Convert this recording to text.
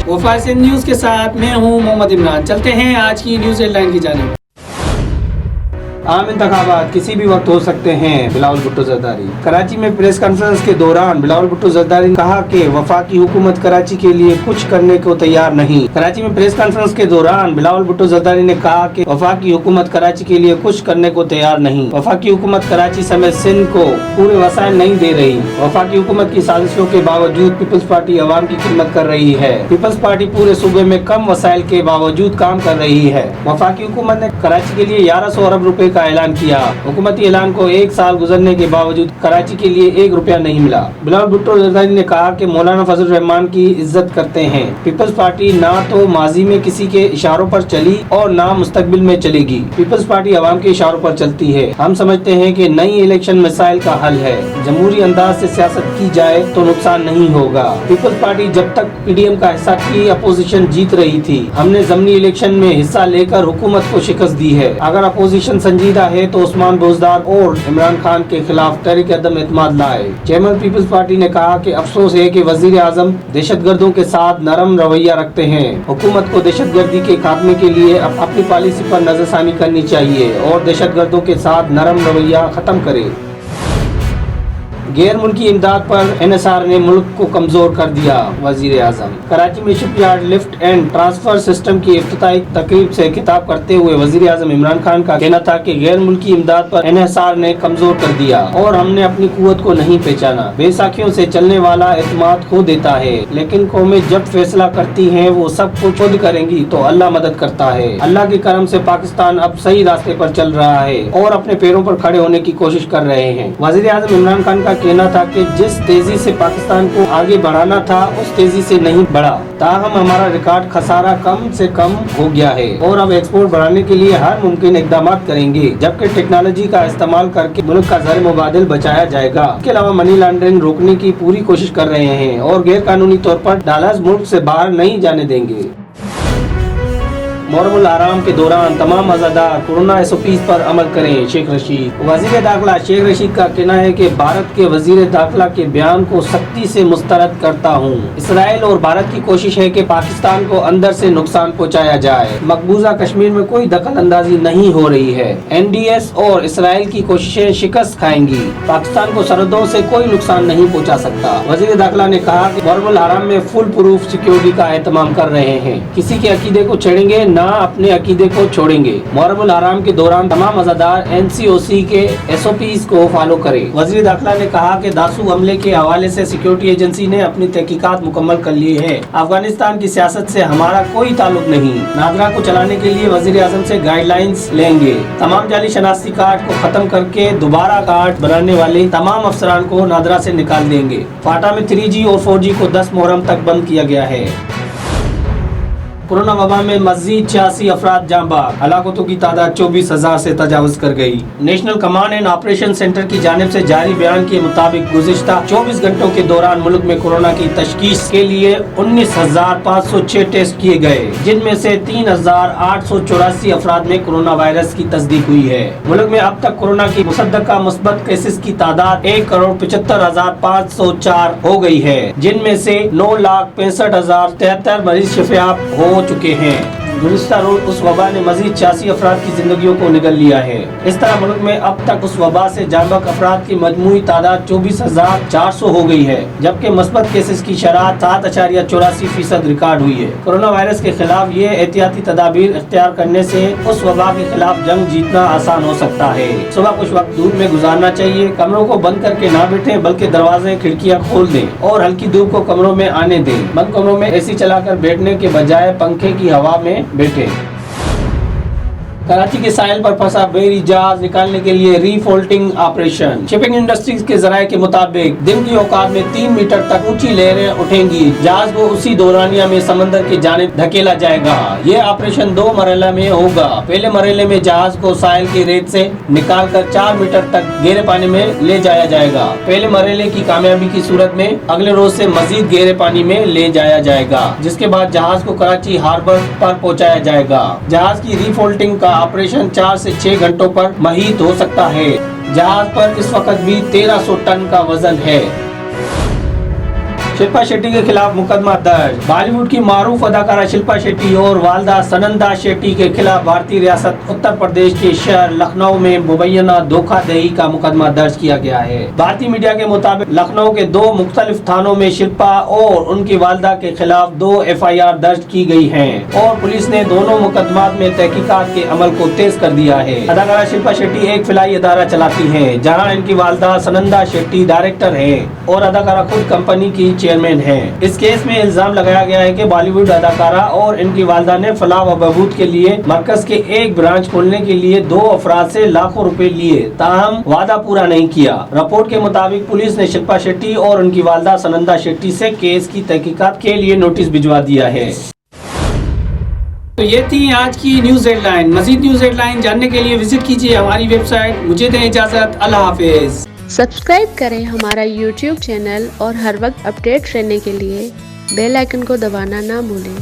वफासिन news के साथ मैं हूं मोहम्मद इमरान। चलते हैं आज की न्यूज हेडलाइन की जानिब। आम इंतखाबात किसी भी वक्त हो सकते हैं, बिलावल भुट्टो जरदारी। कराची में प्रेस कॉन्फ्रेंस के दौरान बिलावल भुट्टो जरदारी ने कहा कि वफाकी हुकूमत कराची के लिए कुछ करने को तैयार नहीं। कराची में प्रेस कॉन्फ्रेंस के दौरान बिलावल भुट्टो जरदारी ने कहा कि वफाकी हुकूमत कराची के लिए कुछ करने को तैयार नहीं। वफाकी हुकूमत कराची समेत सिंध को पूरे वसाइल नहीं दे रही। वफाकी हुकूमत की साजिशों के बावजूद पीपल्स पार्टी अवाम की खिदमत कर रही है। पीपल्स पार्टी पूरे सूबे में कम वसाइल के बावजूद काम कर रही है। वफाकी हुकूमत ने कराची के लिए 1100 अरब रुपए का ऐलान किया। हुकूमती ऐलान को 1 साल गुजरने के बावजूद कराची के लिए 1 रुपया नहीं मिला। बिलावल भुट्टो जरदारी ने कहा कि मौलाना फजल रहमान की इज्जत करते हैं। पीपल्स पार्टी ना तो माजी में किसी के इशारों पर चली और ना मुस्तकबिल में चलेगी। पीपल्स पार्टी अवाम के इशारों पर चलती है। हम समझते हैं कि नई इलेक्शन मसाइल का हल है। जमहूरी अंदाज से सियासत की जाए तो नुकसान नहीं होगा। पीपल्स पार्टी जब तक पीडीएम का हिस्सा थी, अपोजिशन जीत रही थी। हमने ज़मनी इलेक्शन में हिस्सा लेकर हुकूमत को शिकस्त दी है। अगर अपोजिशन संजीदा है तो उस्मान बोजदार और इमरान खान के खिलाफ तहरीक अदम एतमाद लाए। चेयरमैन पीपल्स पार्टी ने कहा कि अफसोस है कि वजीर आजम दहशतगर्दों के साथ नरम रवैया रखते हैं। हुकूमत को दहशतगर्दी के खात्मे के लिए अपनी पॉलिसी पर नजरसानी करनी चाहिए और दहशतगर्दों के साथ नरम रवैया खत्म करे। गैर मुल्की इमदाद पर एनएसआर ने मुल्क को कमजोर कर दिया। वजीर आजम कराची में shipyard lift and transfer system की इफ्तिताही तकरीब से खिताब करते हुए वजीर आजम इमरान खान का कहना था कि गैर मुल्की इमदाद पर एनएसआर ने कमजोर कर दिया और हमने अपनी कुव्वत को नहीं पहचाना। बेसाखियों से चलने वाला एतमाद खो देता है, लेकिन कौमें जब फैसला करती हैं वो सब कुछ खुद करेंगी तो अल्लाह मदद करता है। अल्लाह के करम से पाकिस्तान अब सही रास्ते पर चल रहा है और अपने पैरों पर खड़े होने की कोशिश कर रहे हैं। वजीर आजम इमरान खान का कहना था कि जिस तेजी से पाकिस्तान को आगे बढ़ाना था उस तेजी से नहीं बढ़ा। ताहम हमारा रिकॉर्ड खसारा कम से कम हो गया है और अब एक्सपोर्ट बढ़ाने के लिए हर मुमकिन इकदाम करेंगे, जबकि टेक्नोलॉजी का इस्तेमाल करके मुल्क का ज़र मुबादिल बचाया जाएगा। इसके अलावा मनी लॉन्ड्रिंग रोकने की पूरी कोशिश कर रहे हैं और गैर कानूनी तौर पर डॉलर्स मुल्क से बाहर नहीं जाने देंगे। मुहर्रम आराम के दौरान तमाम अज़ादार कोरोना SOPs पर अमल करें। शेख रशीद वज़ीर दाखिला शेख रशीद का कहना है कि भारत के वज़ीर दाखिला के बयान को सख्ती से मुस्तरद करता हूँ। इसराइल और भारत की कोशिश है कि पाकिस्तान को अंदर से नुकसान पहुँचाया जाए। मकबूजा कश्मीर में कोई दखल अंदाजी नहीं हो रही है। NDS और इसराइल की कोशिशें शिकस्त खाएंगी। पाकिस्तान को सरहदों से कोई नुकसान नहीं पहुँचा सकता। वज़ीर दाखिला ने कहा कि मुहर्रम आराम में फुल प्रूफ सिक्योरिटी का एहतमाम कर रहे हैं। किसी के अकीदे को छेड़ेंगे ना अपने अकीदे को छोड़ेंगे। मुहर्रम आराम के दौरान तमाम अज़ादार NCOC के SOPs को फॉलो करें। वज़ीर दाखिला ने कहा कि दासू हमले के हवाले से सिक्योरिटी एजेंसी ने अपनी तहकीकात मुकम्मल कर ली है। अफगानिस्तान की सियासत से हमारा कोई ताल्लुक नहीं। नादरा को चलाने के लिए वज़ीर आज़म से गाइडलाइंस लेंगे। तमाम जाली शनाख्ती कार्ड को खत्म करके दोबारा कार्ड बनाने वाले तमाम अफसरान को नादरा से निकाल देंगे। फाटा में 3G और 4G को 10 मुहर्रम तक बंद किया गया है। कोरोना वबा में मजीद 86 अफराद जाँ बाग। हलाकतों की तादाद 24,000 से तजावज कर गई। National command and operation centre की जानिब से जारी बयान के मुताबिक गुज़िश्ता 24 घंटों के दौरान मुल्क में कोरोना की तशखीस के लिए 19,506 टेस्ट किए गए, जिनमें से 3,884 अफराद में कोरोना वायरस की तस्दीक हुई है। मुल्क में अब तक कोरोना की मुसद्दका मुस्बत केसेस की तादाद 1,75,504 हो गई है, जिनमें से 9,65,073 मरीज शिफायाब हो चुके हैं। गुज़िश्ता रोज उस वबा ने मजीद 86 अफराद की जिंदगियों को निगल लिया है। इस तरह मुल्क में अब तक उस वबा से जाँबाक अफराद की मजमूई तादाद 24,400 हो गई है, जबकि मस्बत केसेस की शरह 7.84% रिकॉर्ड हुई है। कोरोना वायरस के खिलाफ ये एहतियाती तदाबीर इख्तियार करने से उस वबा के खिलाफ जंग जीतना आसान हो सकता है। सुबह कुछ वक्त धूप में गुजारना चाहिए। कमरों को बंद करके ना बैठे, बल्कि दरवाजे खिड़कियाँ खोल दें और हल्की धूप को कमरों में आने दें। बंद कमरों में AC चलाकर बैठने के बजाय पंखे की हवा में बैठे। कराची के साहिल पर फंसा बेरी जहाज निकालने के लिए रीफोल्टिंग ऑपरेशन। शिपिंग इंडस्ट्रीज के जराये के मुताबिक दिन की औकात में 3 मीटर तक ऊंची लहरें उठेंगी। जहाज को उसी दौरानिया में समंदर की जानिब धकेला जाएगा। ये ऑपरेशन 2 मरहला में होगा। पहले मरहले में जहाज को साहिल की रेत से निकालकर 4 मीटर तक गहरे पानी में ले जाया जाएगा। पहले मरहले की कामयाबी की सूरत में अगले रोज से मजीद गहरे पानी में ले जाया जाएगा, जिसके बाद जहाज को कराची हार्बर पर पहुँचाया जाएगा। जहाज की रीफोल्टिंग का ऑपरेशन 4 से 6 घंटों पर महीत हो सकता है। जहाज पर इस वक्त भी 1300 टन का वजन है। शिल्पा शेट्टी के खिलाफ मुकदमा दर्ज। बॉलीवुड की मारूफ अदाकारा शिल्पा शेट्टी और वालदा सनंदा शेट्टी के खिलाफ भारतीय रियासत उत्तर प्रदेश के शहर लखनऊ में मुबैना धोखाधड़ी का मुकदमा दर्ज किया गया है। भारतीय मीडिया के मुताबिक लखनऊ के 2 मुख्तलिफ थानों में शिल्पा और उनकी वालदा के खिलाफ 2 FIR दर्ज की गई हैं और पुलिस ने दोनों मुकदमात में तहकीकात के अमल को तेज कर दिया है। अदाकारा शिल्पा शेट्टी एक फिलाई अदारा चलाती है, जहाँ इनकी वालदा सनंदा शेट्टी डायरेक्टर है और अदाकारा खुद कंपनी की चेयरमैन है। इस केस में इल्जाम लगाया गया है कि बॉलीवुड अदाकारा और इनकी वालदा ने फलाह व बहबूद के लिए मरकज के एक ब्रांच खोलने के लिए 2 अफराद से लाखों रुपए लिए, ताहम वादा पूरा नहीं किया। रिपोर्ट के मुताबिक पुलिस ने शिल्पा शेट्टी और उनकी वालदा सनंदा शेट्टी से केस की तहकीकात के लिए नोटिस भिजवा दिया है। तो ये थी आज की न्यूज हेडलाइन। मजीद न्यूज हेडलाइन जानने के लिए विजिट कीजिए हमारी वेबसाइट। मुझे दें इजाजत, अल्लाह हाफिज। सब्सक्राइब करें हमारा YouTube चैनल और हर वक्त अपडेट रहने के लिए बेल आइकन को दबाना ना भूलें।